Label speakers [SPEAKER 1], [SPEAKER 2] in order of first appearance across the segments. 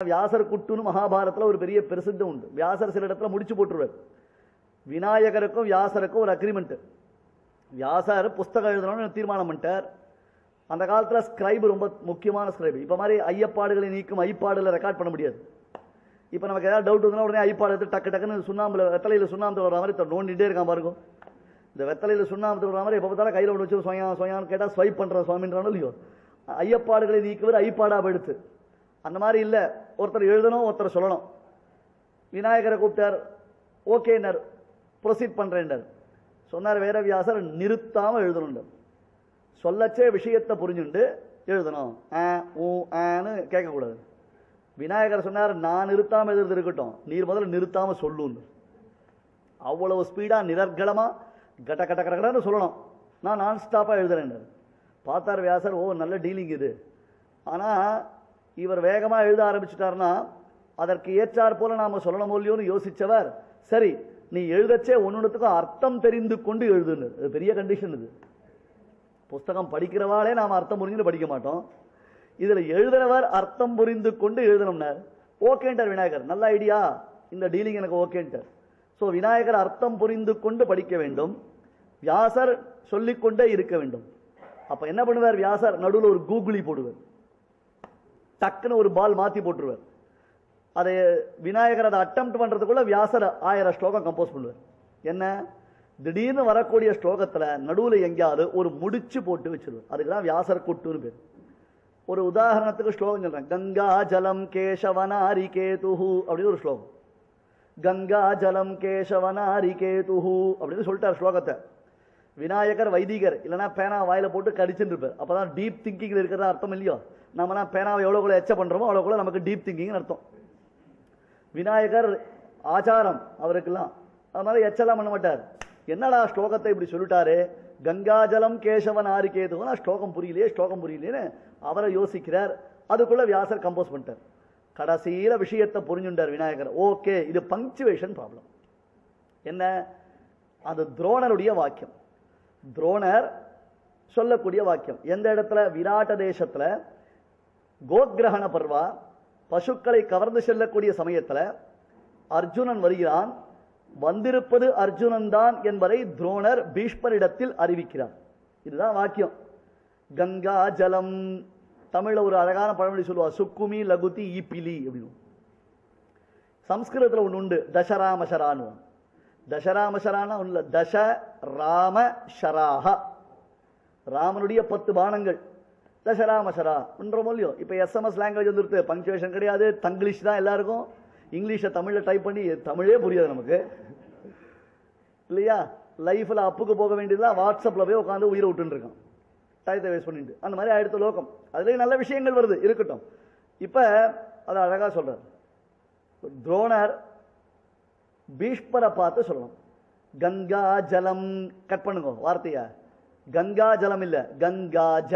[SPEAKER 1] வியாசர் குட்டுன்னு மகாபாரதத்தில் ஒரு பெரிய பிரசித்தம் உண்டு. வியாசர் சில இடத்துல முடிச்சு போட்டுருவார். விநாயகருக்கும் வியாசருக்கும் ஒரு அக்ரிமெண்ட். வியாசர் புஸ்தகம் எழுதணும்னு தீர்மானம் பண்ணிட்டார். அந்த காலத்தில் ஸ்கிரைப் ரொம்ப முக்கியமான ஸ்கிரைப். இப்போ மாதிரி ஐயப்பாடுகளை நீக்கும் ஐப்பாடுகளை ரெக்கார்ட் பண்ண முடியாது. இப்போ நமக்கு ஏதாவது டவுட் இருந்தால் உடனே ஐப்பாடு எடுத்து டக்கு டக்குன்னு சுண்ணாம்பில் வெத்தலையில் சுண்ணாம்பு வர மாதிரி நோண்டிகிட்டே இருக்கான் பாருங்க. இந்த வெத்தலையில் சுண்ணாம்பு வர மாதிரி எப்போ பார்த்தாலும் கையில் ஒன்று வச்சு சொயான்னு கேட்டால் ஸ்வைப் பண்ணுற சுவாமின்றானோ இல்லையோ. ஐயப்பாடுகளை நீக்குவது ஐப்பாடாக எடுத்து அந்த மாதிரி இல்லை. ஒருத்தர் எழுதணும், ஒருத்தர் சொல்லணும். விநாயகரை கூப்பிட்டார், ஓகேன்னார், ப்ரொசீட் பண்ணுறேன்டார். சொன்னார் வேற வியாசர், நிறுத்தாமல் எழுதணும். சொல்லச்சே விஷயத்தை புரிஞ்சுண்டு எழுதணும். ஆன்னு கேட்கக்கூடாது. விநாயகர் சொன்னார், நான் நிறுத்தாமல் எழுதுறது இருக்கட்டும், நீர் முதல்ல நிறுத்தாமல் சொல்லுன்னு. அவ்வளவு ஸ்பீடாக நிரர்கலமாக கட்ட கட்ட கடன்னு சொல்லணும். நான் ஸ்டாப்பாக எழுதுறேன். பார்த்தார் வியாசர், ஓ நல்ல டீலிங் இது. ஆனால் இவர் வேகமாக எழுத ஆரம்பிச்சுட்டார்னா அதற்கு ஏற்றார் போல நாம சொல்லணும் இல்லையோன்னு யோசிச்சவர், சரி நீ எழுதச்சே ஒன்றுத்துக்கும் அர்த்தம் தெரிந்து கொண்டு எழுதுன்னு. அது பெரிய கண்டிஷன். இது புஸ்தகம் படிக்கிறவாளே நாம் அர்த்தம் புரிஞ்சுன்னு படிக்க மாட்டோம். இதில் எழுதுறவர் அர்த்தம் புரிந்து கொண்டு எழுதணும்னார். ஓகேன்ட்டார் விநாயகர், நல்ல ஐடியா, இந்த டீலிங் எனக்கு ஓகேன்ட்டார். ஸோ விநாயகர் அர்த்தம் புரிந்து கொண்டு படிக்க வேண்டும், வியாசர் சொல்லிக்கொண்டே இருக்க வேண்டும். அப்போ என்ன பண்ணுவார் வியாசர், நடுவில் ஒரு கூகுளி போடுவார், டக்குன்னு ஒரு பால் மாற்றி போட்டுருவார். அதை விநாயகர் அதை அட்டெம்ப்ட் பண்ணுறதுக்குள்ள வியாசர் 1000 ஸ்லோகம் கம்போஸ் பண்ணுவார். என்ன, திடீர்னு வரக்கூடிய ஸ்லோகத்தில் நடுவில் எங்கேயாவது ஒரு முடிச்சு போட்டு வச்சிருவார். அதுக்கு தான் வியாசர் கொட்டுன்னு பேர். ஒரு உதாரணத்துக்கு ஸ்லோகம் சொல்கிறேன். கங்கா ஜலம் கேசவனாரி கேதுஹு அப்படின்னு ஒரு ஸ்லோகம். கங்கா ஜலம் கேசவனாரி கேதுஹு அப்படின்னு சொல்லிட்டார் ஸ்லோகத்தை. விநாயகர் வைதிகர், இல்லைனா பேனா வாயில போட்டு கடிச்சுட்டு இருப்பார். அப்போதான் டீப் திங்கிங்ல இருக்கிறதா அர்த்தம் இல்லையோ. நம்மனா பேனாவை எவ்வளோக்குள்ள எச்ச பண்ணுறோமோ அவ்வளோக்குள்ள நமக்கு டீப் திங்கிங்னு அர்த்தம். விநாயகர் ஆச்சாரம் அவருக்கெல்லாம், அதனால எச்செல்லாம் பண்ண மாட்டார். என்னடா ஸ்லோகத்தை இப்படி சொல்லிட்டாரு, கங்காஜலம் கேசவன் ஆரிக்கேதுன்னா ஸ்லோகம் புரியலையேன்னு அவரை யோசிக்கிறார். அதுக்குள்ள வியாசர் கம்போஸ் பண்ணிட்டார். கடைசியில விஷயத்தை புரிஞ்சுட்டார் விநாயகர். ஓகே, இது பங்க்சுவேஷன் ப்ராப்ளம். என்ன, அது துரோணருடைய வாக்கியம். துரோணர் சொல்லக்கூடிய வாக்கியம் எந்த இடத்துல, விராட்ட தேசத்துல கோத்கிரகண பர்வா, பசுக்களை கவர்ந்து செல்லக்கூடிய சமயத்தில் அர்ஜுனன் வருகிறான். வந்திருப்பது அர்ஜுனன் தான் என்பதை துரோணர் பீஷ்மரிடத்தில் அறிவிக்கிறார். இதுதான் வாக்கியம். கங்கா ஜலம், தமிழ்ல ஒரு அழகான பழமொழி சொல்லுவா, சுக்குமி லகுதி ஈப்பிலி அப்படின்னு. சம்ஸ்கிருதத்தில் ஒன்று உண்டு, தசராமசரான்னு. தசராமசரானா ஒன்று, தச ராம ஷராக, ராமனுடைய 10 பானங்கள். தசராமசரா ஒன்றமோ இல்லையோ. இப்போ எஸ்எம்எஸ் லாங்குவேஜ் வந்துருக்கு, பங்க்சுவேஷன் கிடையாது, தங்கிலீஷ் தான் எல்லாருக்கும். இங்கிலீஷை தமிழில் டைப் பண்ணி தமிழே புரியாது நமக்கு இல்லையா. லைஃப்பில் அப்புக்கு போக வேண்டியதுதான் வாட்ஸ்அப்பில் போய் உட்காந்து உயிரை விட்டுருக்கான், டயத்தை வேஸ்ட் பண்ணிட்டு. அந்த மாதிரி அடுத்த லோகம். அதுலேயும் நல்ல விஷயங்கள் வருது, இருக்கட்டும். இப்போ அதை அழகாக சொல்கிறார் துரோணர். பீஷ்மரை பார்த்து சொல்லணும், கங்கா ஜலம், கட் பண்ணுங்க வார்த்தையா, கங்கா ஜலம் இல்ல, கங்காஜ,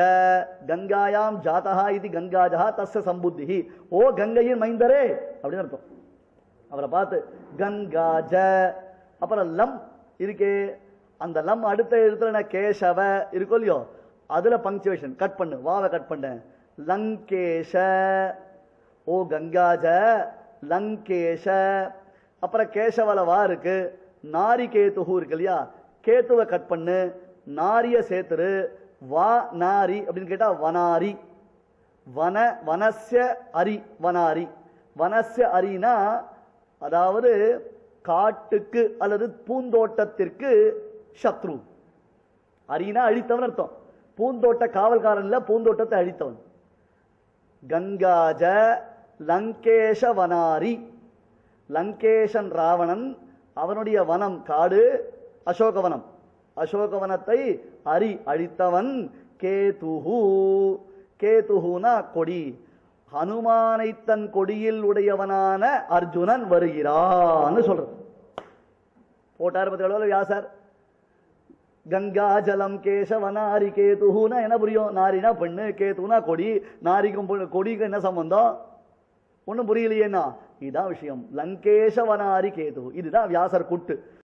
[SPEAKER 1] கங்காயாம் ஜாதஹா இது கங்காஜா தஸ்ய சம்புத்தி, ஓ கங்கையின் மைந்தரே அப்படின்னு அர்த்தம். அவரை பார்த்து கங்காஜ. அப்புறம் லம் இருக்கே, அந்த லம் அடுத்த எழுத்துல கேசவ இருக்கோ இல்லையோ, அதுல பங்க்சுவேஷன் கட் பண்ணு, வாவை கட் பண்ண, லங்கேஷ, ஓ கங்காஜ லங்கேஷ. அப்புறம் கேசவல வா இருக்கு, நாரி கேதுஹு இருக்கு இல்லையா, கேத்துவை கட் பண்ணு, நாரிய சேத்துரு, வா நாரி அப்படின்னு கேட்டா வனாரி, வன வனஸ்ய அரி வனாரி. வனஸ்ய அரினா அதாவது காட்டுக்கு அல்லது பூந்தோட்டத்திற்கு சத்ரு. அரினா அழித்தவன் அர்த்தம். பூந்தோட்ட காவல்காரன் இல்ல, பூந்தோட்டத்தை அழித்தவன். கங்காஜ லங்கேஷ வனாரி. லங்கேஷன் ராவணன், அவனுடைய வனம் காடு அசோகவனம். அசோகவனத்தை அழித்தவன். கேதுஹு, கேதுஹுனா கொடி. ஹனுமானை தன் கொடியில் உடையவனான அர்ஜுனன் வருகிறான்னு சொல்றது. போட்டார் பத்தி வியாசர். கங்கா ஜலம் கேசவனாரி கேதுஹுனா என்ன புரியும், நாரினா பெண்ணு, கேதுனா கொடி. நாரிக்கும் கொடிக்கும் என்ன சம்பந்தம், ஒன்னும் புரியலையேன்னா. இதுதான் விஷயம். லங்கேஷவனாரி கேது, இதுதான் வியாசர் குட்டு.